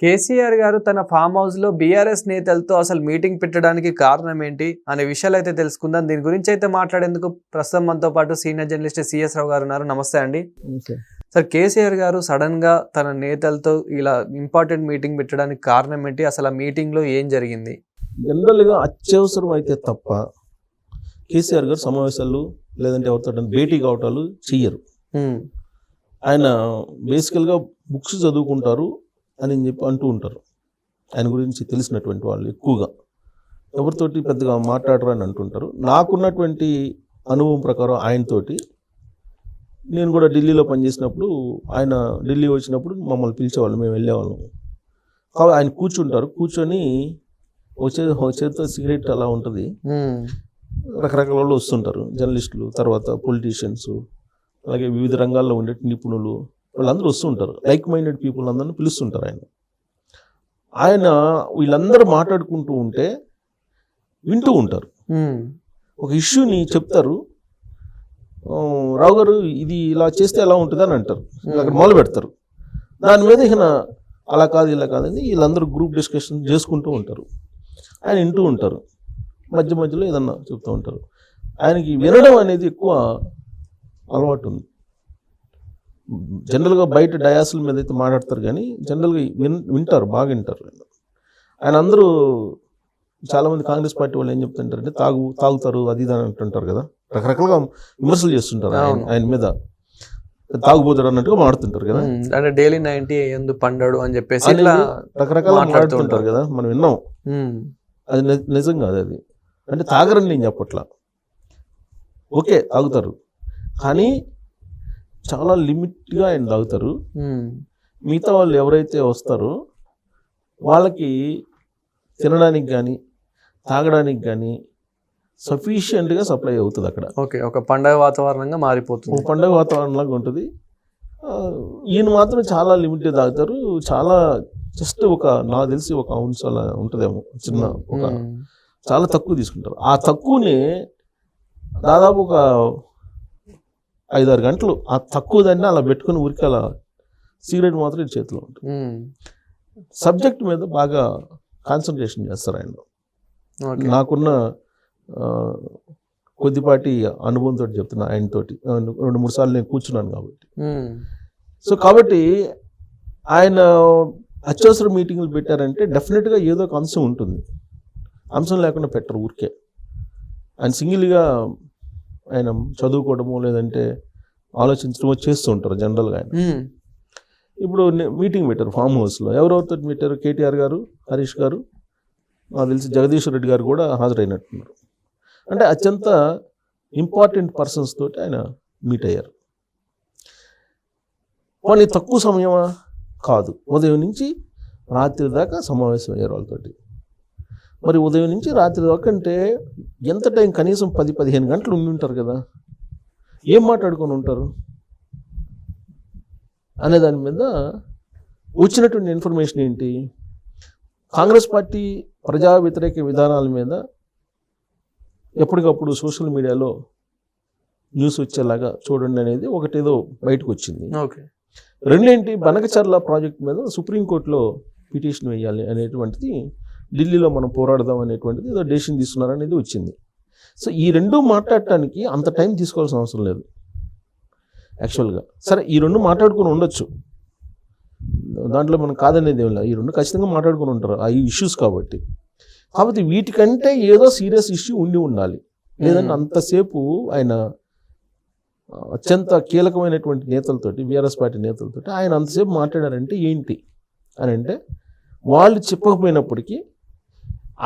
కేసీఆర్ గారు తన farm house లో బీఆర్ఎస్ నేతలతో అసలు మీటింగ్ పెట్టడానికి కారణం ఏంటి అనే విషయాలు అయితే తెలుసుకుందాం. దీని గురించి అయితే మాట్లాడేందుకు ప్రస్తుతం మనతో పాటు సీనియర్ జర్నలిస్ట్ సిఎస్ రావు గారు ఉన్నారు. నమస్తే అండి. సార్, కేసీఆర్ గారు సడన్ గా తన నేతలతో ఇలా ఇంపార్టెంట్ మీటింగ్ పెట్టడానికి కారణం ఏంటి? అసలు ఆ మీటింగ్ లో ఏం జరిగింది? జనరల్ గా అత్యవసరం అయితే తప్ప కేసీఆర్ గారు సమావేశాలు లేదంటే ఎవరితో భేటీ కావటాలు చెయ్యరు. ఆయన బేసికల్ గా బుక్స్ చదువుకుంటారు అని చెప్పి అంటూ ఉంటారు. ఆయన గురించి తెలిసినటువంటి వాళ్ళు ఎక్కువగా ఎవరితోటి పెద్దగా మాట్లాడరు అని అంటుంటారు. నాకున్నటువంటి అనుభవం ప్రకారం ఆయనతోటి నేను కూడా ఢిల్లీలో పనిచేసినప్పుడు ఆయన ఢిల్లీ వచ్చినప్పుడు మమ్మల్ని పిలిచేవాళ్ళు, మేము వెళ్ళేవాళ్ళం. కాబట్టి ఆయన కూర్చుంటారు, కూర్చొని చేతితో సిగరెట్ అలా ఉంటుంది, రకరకాల వాళ్ళు వస్తుంటారు, జర్నలిస్టులు, తర్వాత పొలిటీషియన్స్, అలాగే వివిధ రంగాల్లో ఉండే నిపుణులు, వాళ్ళందరూ వస్తుంటారు. లైక్ మైండెడ్ పీపుల్ అందరినీ పిలుస్తుంటారు. ఆయన వీళ్ళందరూ మాట్లాడుకుంటూ ఉంటే వింటూ ఉంటారు. ఒక ఇష్యూని చెప్తారు, రావు గారు ఇది ఇలా చేస్తే ఎలా ఉంటుంది అని అంటారు, అక్కడ మొదలు పెడతారు. దాని మీద ఇక అలా కాదు ఇలా కాదని వీళ్ళందరూ గ్రూప్ డిస్కషన్ చేసుకుంటూ ఉంటారు. ఆయన వింటూ ఉంటారు, మధ్య మధ్యలో ఏదన్నా చెప్తూ ఉంటారు. ఆయనకి వినడం అనేది ఎక్కువ అలవాటు ఉంది. జనరల్గా బయట డయాసుల మీద అయితే మాట్లాడతారు, కానీ జనరల్గా వింటారు, బాగా వింటారు. ఆయన అందరూ చాలామంది కాంగ్రెస్ పార్టీ వాళ్ళు ఏం చెప్తుంటారంటే తాగుతారు అది ఇది అని అంటుంటారు కదా, రకరకాలుగా విమర్శలు చేస్తుంటారు ఆయన మీద, తాగుబోతాడు అన్నట్టుగా మాడుతుంటారు కదా, అంటే డైలీ 90 ఎందుకు పండాడు అని చెప్పేసి రకరకాల మాట్లాడుతుంటారు కదా, మనం విన్నాం. అది నిజం కాదు. అది అంటే తాగరని నేను చెప్పట్లా, ఓకే తాగుతారు, కానీ చాలా లిమిట్గా ఆయన తాగుతారు. మిగతా వాళ్ళు ఎవరైతే వస్తారో వాళ్ళకి తినడానికి కానీ తాగడానికి కానీ సఫిషియెంట్గా సప్లై అవుతుంది అక్కడ. ఓకే, ఒక పండగ వాతావరణంగా మారిపోతుంది, ఒక పండగ వాతావరణంలాగా ఉంటుంది. ఈయన మాత్రం చాలా లిమిట్గా తాగుతారు. చాలా జస్ట్ నాకు తెలిసి ఒక అవున్స్ అలా ఉంటుందేమో, చిన్న చాలా తక్కువ తీసుకుంటారు. ఆ తక్కువనే దాదాపు ఒక 5-6 గంటలు ఆ తక్కువ దాన్ని అలా పెట్టుకుని ఊరికి అలా సిగరెట్ మాత్రం చేతిలో ఉంటుంది. సబ్జెక్ట్ మీద బాగా కాన్సన్ట్రేషన్ చేస్తారు ఆయన. నాకున్న కొద్దిపాటి అనుభవంతో చెప్తున్నా, ఆయనతోటి 2-3 సార్లు నేను కూర్చున్నాను కాబట్టి. సో కాబట్టి ఆయన అత్యవసర మీటింగ్లు పెట్టారంటే డెఫినెట్గా ఏదో ఒక అంశం ఉంటుంది. అంశం లేకుండా పెట్టరు ఊరికే. ఆయన సింగిల్గా ఆయన చదువుకోవడము లేదంటే ఆలోచించడమో చేస్తూ ఉంటారు జనరల్గా. ఆయన ఇప్పుడు మీటింగ్ పెట్టారు ఫామ్ హౌస్లో. ఎవరెవరితో పెట్టారు? కేటీఆర్ గారు, హరీష్ గారు, నాకు తెలిసి జగదీశ్వర్ రెడ్డి గారు కూడా హాజరైనట్టున్నారు. అంటే అత్యంత ఇంపార్టెంట్ పర్సన్స్ తోటి ఆయన మీట్ అయ్యారు. వాళ్ళు తక్కువ సమయమా? కాదు, ఉదయం నుంచి రాత్రి దాకా సమావేశం అయ్యారు వాళ్ళతోటి. మరి ఉదయం నుంచి రాత్రి దాకా అంటే ఎంత టైం? కనీసం 10-15 గంటలు ఉండి ఉంటారు కదా. ఏం మాట్లాడుకొని ఉంటారు అనే దాని మీద వచ్చినటువంటి ఇన్ఫర్మేషన్ ఏంటి? కాంగ్రెస్ పార్టీ ప్రజా వ్యతిరేక విధానాల మీద ఎప్పటికప్పుడు సోషల్ మీడియాలో న్యూస్ వచ్చేలాగా చూడండి అనేది ఒకటేదో బయటకు వచ్చింది. రెండేంటి, బనకచర్ల ప్రాజెక్ట్ మీద సుప్రీంకోర్టులో పిటిషన్ వేయాలి అనేటువంటిది, ఢిల్లీలో మనం పోరాడదాం అనేటువంటిది ఏదో డెసిషన్ తీసుకున్నారనేది వచ్చింది. సో ఈ రెండు మాట్లాడటానికి అంత టైం తీసుకోవాల్సిన అవసరం లేదు యాక్చువల్గా. సరే, ఈ రెండు మాట్లాడుకుని ఉండొచ్చు, దాంట్లో మనం కాదనేది ఏం లేదు. ఈ రెండు ఖచ్చితంగా మాట్లాడుకుని ఉంటారు ఆ ఇష్యూస్ కాబట్టి. కాబట్టి వీటికంటే ఏదో సీరియస్ ఇష్యూ ఉండాలి. లేదంటే అంతసేపు ఆయన అత్యంత కీలకమైనటువంటి నేతలతోటి, బీఆర్ఎస్ పార్టీ నేతలతోటి ఆయన అంతసేపు మాట్లాడారంటే ఏంటి అని అంటే, వాళ్ళు చెప్పకపోయినప్పటికీ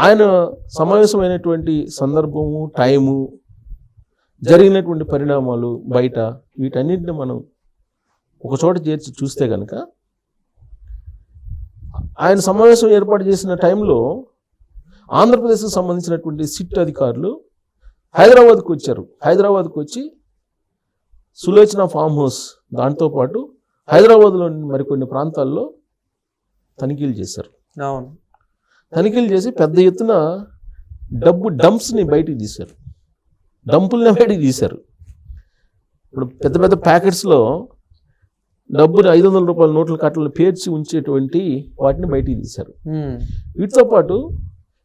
ఆయన సమావేశమైనటువంటి సందర్భము, టైము, జరిగినటువంటి పరిణామాలు బయట, వీటన్నిటిని మనం ఒకచోట చేర్చి చూస్తే కనుక, ఆయన సమావేశం ఏర్పాటు చేసిన టైంలో ఆంధ్రప్రదేశ్కి సంబంధించినటువంటి సిట్ అధికారులు హైదరాబాద్కు వచ్చారు. హైదరాబాద్కు వచ్చి సులోచన ఫామ్ హౌస్ దాంతోపాటు హైదరాబాద్లోని మరికొన్ని ప్రాంతాల్లో తనిఖీలు చేశారు. తనిఖీలు చేసి పెద్ద ఎత్తున డంప్స్ని బయటికి తీశారు, డంపుల్ని బయటికి తీశారు. ఇప్పుడు పెద్ద పెద్ద ప్యాకెట్స్లో డబ్బుని 500 రూపాయల నోట్ల కట్టలను పేర్చి ఉంచేటువంటి వాటిని బయటికి తీశారు. వీటితో పాటు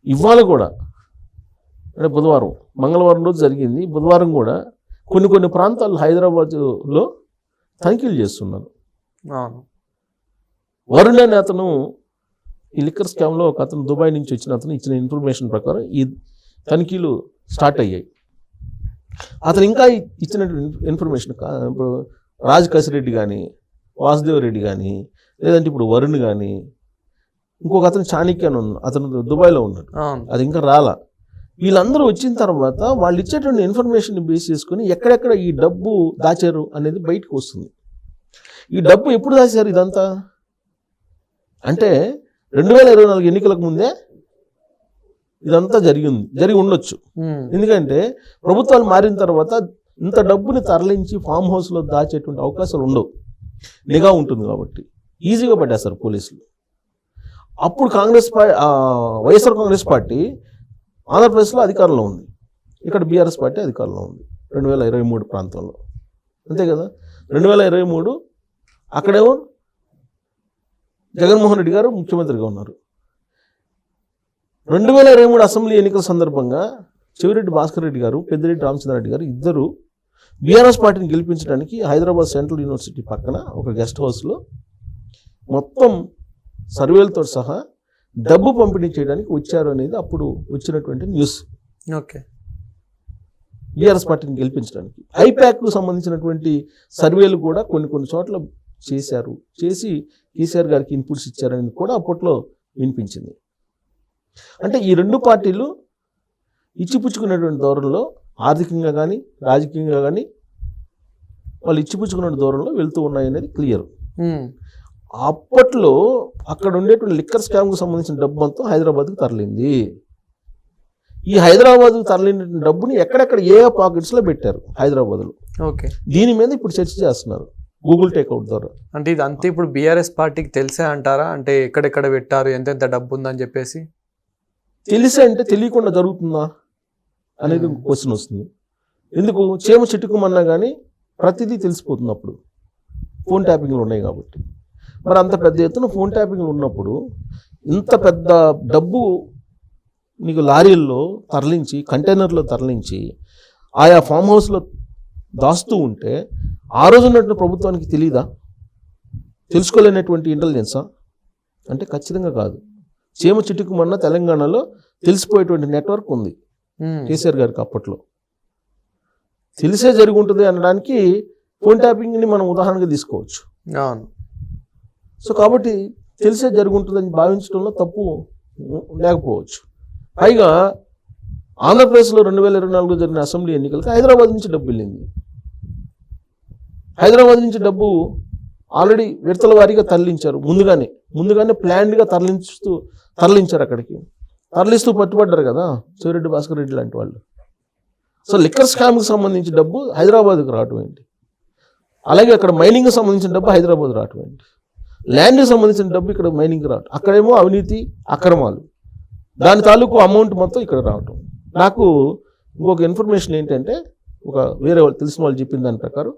ఇవాళ కూడా అంటే బుధవారం, మంగళవారం రోజు జరిగింది, బుధవారం కూడా కొన్ని ప్రాంతాల్లో హైదరాబాద్లో తనిఖీలు చేస్తున్నారు. వరుణ్ అనే అతను ఈ లిక్కర్ స్కామ్లో ఒక అతను దుబాయ్ నుంచి వచ్చిన అతను ఇచ్చిన ఇన్ఫర్మేషన్ ప్రకారం ఈ తనిఖీలు స్టార్ట్ అయ్యాయి. అతను ఇంకా ఇచ్చిన ఇన్ఫర్మేషన్ ఇప్పుడు రాజ్ కసిరెడ్డి కానీ, వాసుదేవ్ రెడ్డి కానీ, లేదంటే ఇప్పుడు వరుణ్ కానీ, ఇంకొక అతను చాణక్య అని ఉన్నాడు, అతను దుబాయ్లో ఉన్నాడు, అది ఇంకా రాలా. వీళ్ళందరూ వచ్చిన తర్వాత వాళ్ళు ఇచ్చేటువంటి ఇన్ఫర్మేషన్ బేస్ చేసుకుని ఎక్కడెక్కడ ఈ డబ్బు దాచారు అనేది బయటకు వస్తుంది. ఈ డబ్బు ఎప్పుడు దాచారు ఇదంతా అంటే 2024 ఎన్నికలకు ముందే ఇదంతా జరిగి ఉండొచ్చు. ఎందుకంటే ప్రభుత్వాలు మారిన తర్వాత ఇంత డబ్బుని తరలించి ఫామ్ హౌస్లో దాచేటువంటి అవకాశాలు ఉండవు, నిఘా ఉంటుంది కాబట్టి ఈజీగా పట్టేస్తారు పోలీసులు. అప్పుడు వైఎస్ఆర్ కాంగ్రెస్ పార్టీ ఆంధ్రప్రదేశ్లో అధికారంలో ఉంది, ఇక్కడ బీఆర్ఎస్ పార్టీ అధికారంలో ఉంది 2023 ప్రాంతంలో, అంతే కదా. 2023 అక్కడేమో జగన్మోహన్ రెడ్డి గారు ముఖ్యమంత్రిగా ఉన్నారు. 2023 అసెంబ్లీ ఎన్నికల సందర్భంగా చెవిరెడ్డి భాస్కర్ రెడ్డి గారు, పెద్దిరెడ్డి రామచంద్రారెడ్డి గారు ఇద్దరు బీఆర్ఎస్ పార్టీని గెలిపించడానికి హైదరాబాద్ సెంట్రల్ యూనివర్సిటీ పక్కన ఒక గెస్ట్ హౌస్లో మొత్తం సర్వేలతో సహా డబ్బు పంపిణీ చేయడానికి వచ్చారు అనేది అప్పుడు వచ్చినటువంటి న్యూస్. ఓకే, బీఆర్ఎస్ పార్టీని గెలిపించడానికి ఐప్యాక్కు సంబంధించినటువంటి సర్వేలు కూడా కొన్ని చోట్ల చేశారు, చేసి కేసీఆర్ గారికి ఇన్పుట్స్ ఇచ్చారని కూడా అప్పట్లో వినిపించింది. అంటే ఈ రెండు పార్టీలు ఇచ్చిపుచ్చుకునేటువంటి ధోరణిలో ఆర్థికంగా కానీ రాజకీయంగా కానీ వాళ్ళు ఇచ్చిపుచ్చుకునే ధోరణిలో వెళ్తూ ఉన్నాయనేది క్లియర్. అప్పట్లో అక్కడ ఉండేటువంటి లిక్కర్ స్కామ్కు సంబంధించిన డబ్బు అంతా హైదరాబాద్కు తరలింది. ఈ హైదరాబాద్కు తరలిన డబ్బుని ఎక్కడెక్కడ ఏ పాకెట్స్లో పెట్టారు హైదరాబాద్లో. ఓకే, దీని మీద ఇప్పుడు చర్చ చేస్తున్నారు గూగుల్ టేక్అవుట్ ద్వారా. అంటే ఇది అంతే ఇప్పుడు బీఆర్ఎస్ పార్టీకి తెలిసే అంటారా? అంటే ఎక్కడెక్కడ పెట్టారు, ఎంతెంత డబ్బు ఉందని చెప్పేసి తెలిసే అంటే తెలియకుండా జరుగుతుందా అనేది క్వశ్చన్ వస్తుంది. ఎందుకు చేమ చిట్టుకోమన్నా కానీ ప్రతిదీ తెలిసిపోతుంది అప్పుడు, ఫోన్ ట్యాపింగ్లు ఉన్నాయి కాబట్టి. మరి అంత పెద్ద ఎత్తున ఫోన్ ట్యాపింగ్లు ఉన్నప్పుడు ఇంత పెద్ద డబ్బు నీకు లారీల్లో తరలించి, కంటైనర్లో తరలించి ఆయా ఫామ్ హౌస్లో దాస్తూ ఉంటే ఆ రోజు ఉన్నటువంటి ప్రభుత్వానికి తెలీదా? తెలుసుకోలేనటువంటి ఇంటెలిజెన్సా అంటే ఖచ్చితంగా కాదు. చీమ చిట్టుకుమన్న తెలంగాణలో తెలిసిపోయేటువంటి నెట్వర్క్ ఉంది కేసీఆర్ గారికి. అప్పట్లో తెలిసే జరిగి ఉంటుంది అనడానికి ఫోన్ ట్యాపింగ్ని మనం ఉదాహరణగా తీసుకోవచ్చు. సో కాబట్టి తెలిసే జరిగి ఉంటుందని భావించడంలో తప్పు లేకపోవచ్చు. పైగా ఆంధ్రప్రదేశ్లో 2024 జరిగిన అసెంబ్లీ ఎన్నికలకు హైదరాబాద్ నుంచి డబ్బు వెళ్ళింది. హైదరాబాద్ నుంచి డబ్బు ఆల్రెడీ విడతల వారీగా తరలించారు, ముందుగానే ప్లాన్డ్గా తరలించారు. అక్కడికి తరలిస్తూ పట్టుబడ్డారు కదా చెవిరెడ్డి భాస్కర్ రెడ్డి లాంటి వాళ్ళు. సో లిక్కర్ స్కామ్కి సంబంధించి డబ్బు హైదరాబాద్కి రావటం ఏంటి, అలాగే అక్కడ మైనింగ్కి సంబంధించిన డబ్బు హైదరాబాద్ రావటం ఏంటి, ల్యాండ్కి సంబంధించిన డబ్బు ఇక్కడ మైనింగ్కి రావటం, అక్కడేమో అవినీతి అక్రమాలు, దాని తాలూకు అమౌంట్ మొత్తం ఇక్కడ రావటం. నాకు ఇంకొక ఇన్ఫర్మేషన్ ఏంటంటే, వేరే వాళ్ళు తెలిసిన వాళ్ళు చెప్పిన దాని ప్రకారం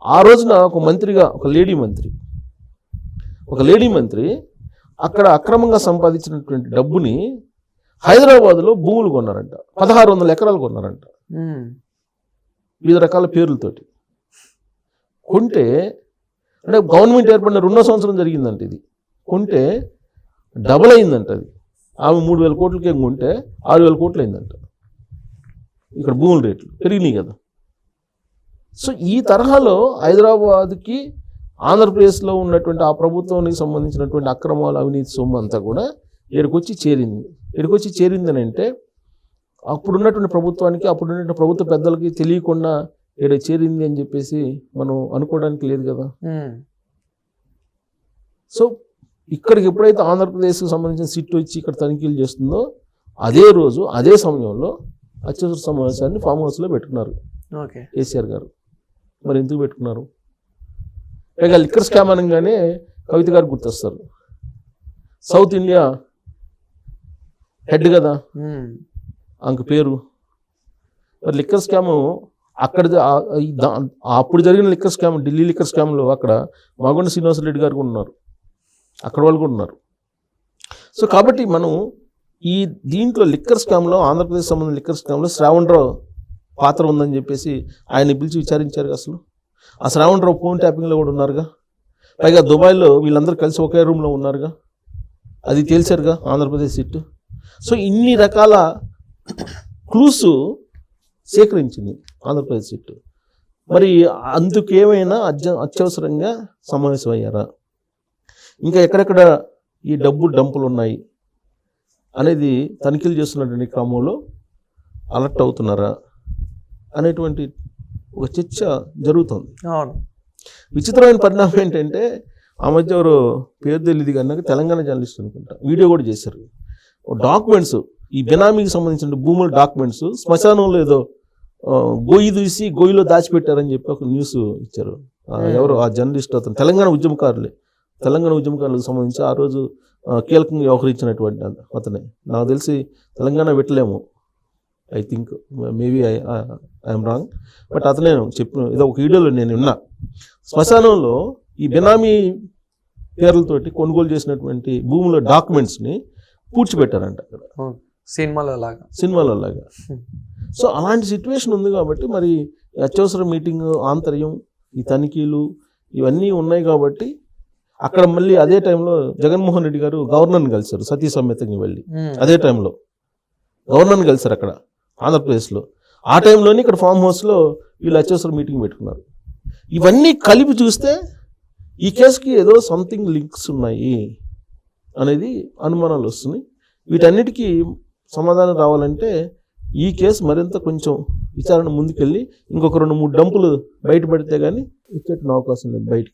ఆ రోజున ఒక లేడీ మంత్రి అక్కడ అక్రమంగా సంపాదించినటువంటి డబ్బుని హైదరాబాద్లో భూములు కొన్నారంట, 1600 ఎకరాలు కొన్నారంట వివిధ రకాల పేర్లతోటి. కొంటే అంటే గవర్నమెంట్ ఏర్పడిన 2వ సంవత్సరం జరిగిందంట ఇది. కొంటే డబల్ అయిందంట అది. ఆమె 3000 కోట్లకి కొంటే 6000 కోట్లు అయిందంట. ఇక్కడ భూముల రేట్లు పెరిగినాయి కదా. సో ఈ తరహాలో హైదరాబాద్కి ఆంధ్రప్రదేశ్లో ఉన్నటువంటి ఆ ప్రభుత్వానికి సంబంధించినటువంటి అక్రమాలు, అవినీతి సొమ్ము అంతా కూడా ఏడుకొచ్చి చేరింది అని అంటే అప్పుడున్నటువంటి ప్రభుత్వానికి, అప్పుడున్నటువంటి ప్రభుత్వ పెద్దలకి తెలియకుండా ఏదో చేరింది అని చెప్పేసి మనం అనుకోవడానికి లేదు కదా. సో ఇక్కడికి ఎప్పుడైతే ఆంధ్రప్రదేశ్కి సంబంధించిన సిట్ వచ్చి ఇక్కడ తనిఖీలు చేస్తుందో అదే రోజు అదే సమయంలో అత్యవసర సమావేశాన్ని ఫామ్ హౌస్లో పెట్టుకున్నారు కేసీఆర్ గారు. మరి ఎందుకు పెట్టుకున్నారు? పైగా లిక్కర్ స్కామ్ అనగానే కవిత గారు గుర్తొస్తారు. సౌత్ ఇండియా హెడ్ కదా ఆమెకు పేరు. మరి లిక్కర్ స్కామ్ అక్కడ అప్పుడు జరిగిన లిక్కర్ స్కామ్, ఢిల్లీ లిక్కర్ స్కామ్లో అక్కడ మాగొండ శ్రీనివాసరెడ్డి గారు కూడా ఉన్నారు, అక్కడ వాళ్ళు కూడా ఉన్నారు. సో కాబట్టి మనం ఈ దీంట్లో లిక్కర్ స్కామ్లో, ఆంధ్రప్రదేశ్ సంబంధించిన లిక్కర్ స్కామ్లో శ్రావణరావు పాత్ర ఉందని చెప్పేసి ఆయన పిలిచి విచారించారు. అసలు ఆ శ్రావణరావు ఫోన్ ట్యాపింగ్లో కూడా ఉన్నారుగా, పైగా దుబాయ్లో వీళ్ళందరూ కలిసి ఒకే రూమ్లో ఉన్నారుగా, అది తేల్చారుగా ఆంధ్రప్రదేశ్ సిట్. సో ఇన్ని రకాల క్లూస్ సేకరించింది ఆంధ్రప్రదేశ్ సిట్. మరి అందుకేమైనా అత్యవసరంగా సమావేశం అయ్యారా, ఇంకా ఎక్కడెక్కడ ఈ డబ్బు డంపులు ఉన్నాయి అనేది తనిఖీలు చేస్తున్నటువంటి క్రమంలో అలర్ట్ అవుతున్నారా అనేటువంటి ఒక చర్చ జరుగుతుంది. అవును. విచిత్రమైన పరిణామం ఏంటంటే, ఆ మధ్య ఎవరు పేరు తెలియదు కన్నా తెలంగాణ జర్నలిస్ట్ అనుకుంటా వీడియో కూడా చేశారు. డాక్యుమెంట్స్, ఈ బెనామీకి సంబంధించిన భూముల డాక్యుమెంట్స్ శ్మశానంలో ఏదో గొయ్యి తీసి గొయ్యిలో దాచిపెట్టారని చెప్పి ఒక న్యూస్ ఇచ్చారు. ఎవరు ఆ జర్నలిస్ట్, అతను తెలంగాణ ఉద్యమకారులకు సంబంధించి ఆ రోజు కీలకంగా వ్యవహరించినటువంటి అతనే. నాకు తెలిసి తెలంగాణ పెట్టలేము, I think, maybe I'm wrong, but అతనే చెప్పిన ఏదో ఒక వీడియోలో నేను విన్నా. శ్మశానంలో ఈ బెనామీ పేర్లతోటి కొనుగోలు చేసినటువంటి భూముల డాక్యుమెంట్స్ని పూడ్చిపెట్టారంట అక్కడ, సినిమాలో లాగా. సో అలాంటి సిచ్యువేషన్ ఉంది కాబట్టి మరి అత్యవసర మీటింగ్, ఆంతర్యం, ఈ తనిఖీలు ఇవన్నీ ఉన్నాయి కాబట్టి అక్కడ మళ్ళీ అదే టైంలో జగన్మోహన్ రెడ్డి గారు గవర్నర్ని కలిశారు, సతీ సమేతంగా వెళ్ళి. అదే టైంలో గవర్నర్ని కలిశారు అక్కడ ఆంధ్రప్రదేశ్లో. ఆ టైంలోనే ఇక్కడ ఫామ్ హౌస్లో వీళ్ళు అత్యవసర మీటింగ్ పెట్టుకున్నారు. ఇవన్నీ కలిపి చూస్తే ఈ కేసుకి ఏదో సంథింగ్ లింక్స్ ఉన్నాయి అనేది అనుమానాలు వస్తున్నాయి. వీటన్నిటికీ సమాధానం రావాలంటే ఈ కేసు మరింత కొంచెం విచారణ ముందుకెళ్ళి ఇంకొక 2-3 డంపులు బయటపడితే కానీ ఇచ్చేట అవకాశం లేదు బయటికి.